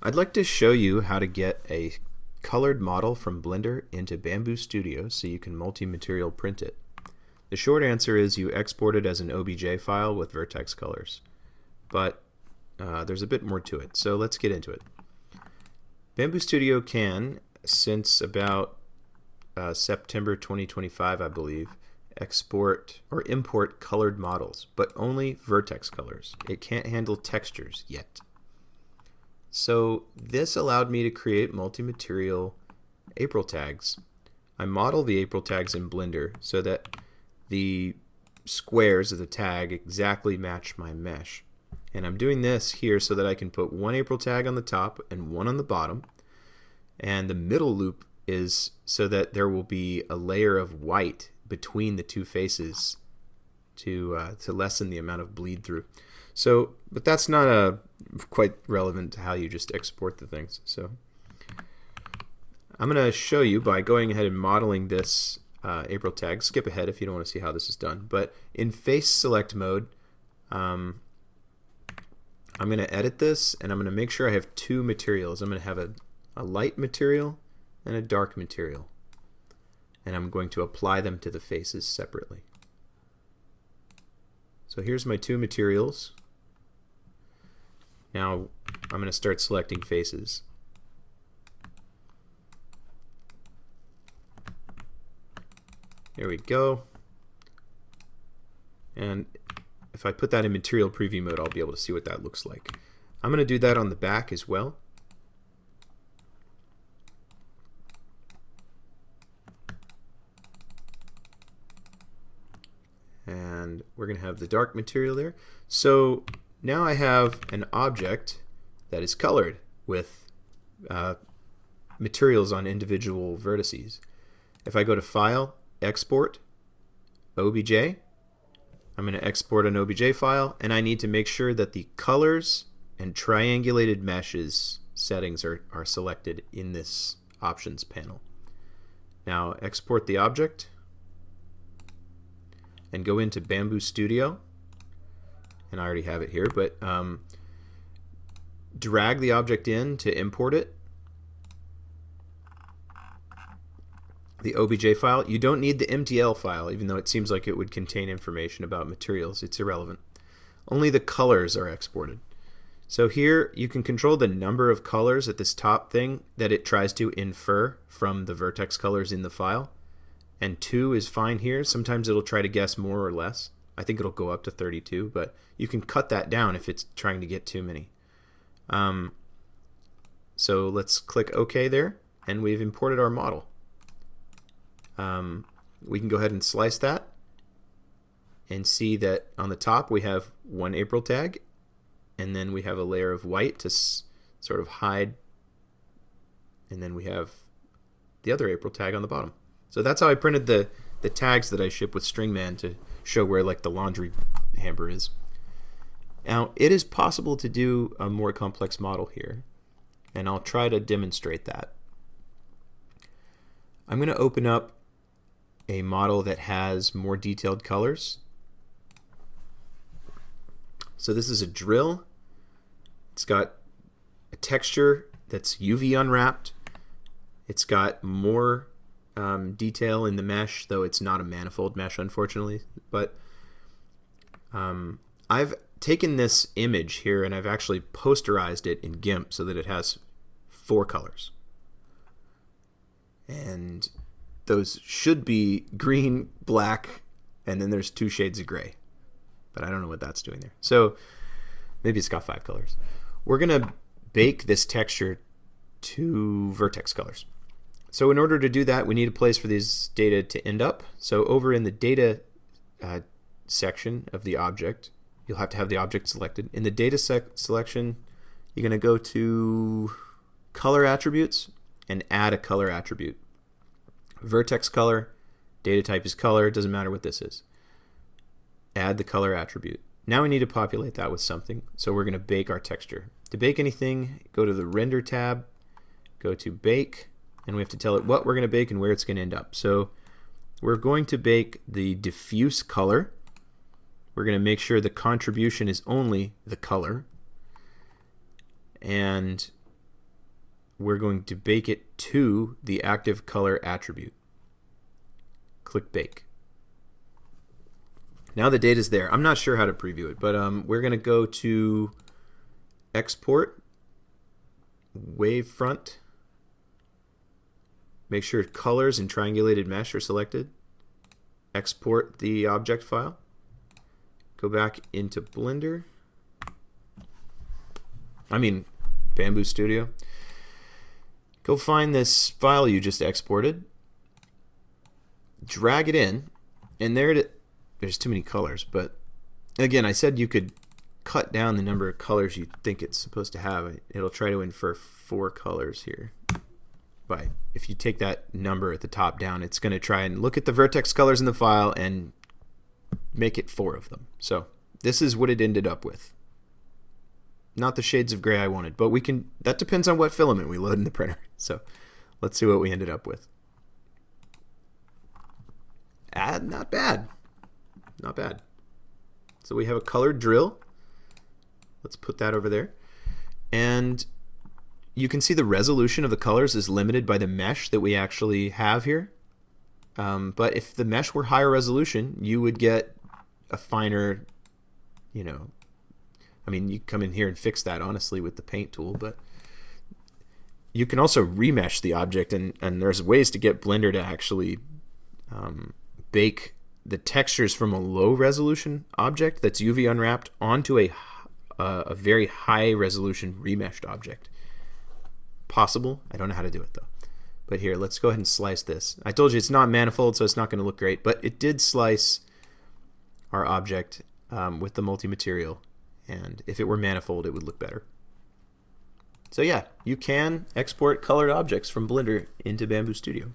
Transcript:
I'd like to show you how to get a colored model from Blender into Bambu Studio so you can multi-material print it. The short answer is you export it as an OBJ file with vertex colors, but there's a bit more to it, so let's get into it. Bambu Studio can, since about September 2025 I believe, export or import colored models, but only vertex colors. It can't handle textures yet. So this allowed me to create multi-material April tags. I model the April tags in Blender so that the squares of the tag exactly match my mesh. And I'm doing this here so that I can put one April tag on the top and one on the bottom. And the middle loop is so that there will be a layer of white between the two faces to lessen the amount of bleed through. So, but that's not quite relevant to how you just export the things. So I'm going to show you by going ahead and modeling this April tag. Skip ahead if you don't want to see how this is done. But in face select mode, I'm going to edit this and I'm going to make sure I have two materials. I'm going to have a light material and a dark material. And I'm going to apply them to the faces separately. So here's my two materials. Now I'm going to start selecting faces. There we go. And if I put that in material preview mode, I'll be able to see what that looks like. I'm going to do that on the back as well. And we're going to have the dark material there. So now I have an object that is colored with materials on individual vertices. If I go to File, Export, OBJ, I'm going to export an OBJ file, and I need to make sure that the colors and triangulated meshes settings are selected in this options panel. Now export the object and go into Bambu Studio, and I already have it here, but drag the object in to import it. The OBJ file, you don't need the MTL file, even though it seems like it would contain information about materials. It's irrelevant. Only the colors are exported. So here you can control the number of colors at this top thing that it tries to infer from the vertex colors in the file. And 2 is fine here. Sometimes it'll try to guess more or less. I think it'll go up to 32, but you can cut that down if it's trying to get too many. So let's click OK there, and we've imported our model. We can go ahead and slice that and see that on the top we have one April tag, and then we have a layer of white to sort of hide, and then we have the other April tag on the bottom. So that's how I printed the tags that I ship with Stringman to show where like the laundry hamper is. Now it is possible to do a more complex model here, and I'll try to demonstrate that. I'm going to open up a model that has more detailed colors. So this is a drill. It's got a texture that's UV unwrapped. It's got more detail in the mesh, though it's not a manifold mesh, unfortunately. But I've taken this image here and I've actually posterized it in GIMP so that it has 4 colors. And those should be green, black, and then there's 2 shades of gray. But I don't know what that's doing there. So maybe it's got 5 colors. We're going to bake this texture to vertex colors. So in order to do that, we need a place for these data to end up. So over in the data section of the object, you'll have to have the object selected. In the data selection, you're going to go to color attributes and add a color attribute. Vertex color, data type is color, doesn't matter what this is. Add the color attribute. Now we need to populate that with something, so we're going to bake our texture. To bake anything, go to the render tab, go to bake, and we have to tell it what we're going to bake and where it's going to end up. So we're going to bake the diffuse color. We're going to make sure the contribution is only the color. And we're going to bake it to the active color attribute. Click Bake. Now the data is there. I'm not sure how to preview it, but we're going to go to Export, Wavefront. Make sure Colors and Triangulated Mesh are selected. Export the object file. Go back into Bambu Studio. Go find this file you just exported. Drag it in, and there's too many colors, but again, I said you could cut down the number of colors you think it's supposed to have. It'll try to infer 4 colors here. But if you take that number at the top down, it's going to try and look at the vertex colors in the file and make it 4 of them. So this is what it ended up with. Not the shades of gray I wanted, but that depends on what filament we load in the printer. So let's see what we ended up with. Not bad. Not bad. So we have a colored drill. Let's put that over there. And you can see the resolution of the colors is limited by the mesh that we actually have here. But if the mesh were higher resolution, you would get a finer, you come in here and fix that honestly with the paint tool, but you can also remesh the object, and there's ways to get Blender to actually bake the textures from a low resolution object that's UV unwrapped onto a very high resolution remeshed object. Possible. I don't know how to do it though. But here, let's go ahead and slice this. I told you it's not manifold, so it's not going to look great, but it did slice our object with the multi-material, and if it were manifold, it would look better. So yeah, you can export colored objects from Blender into Bambu Studio.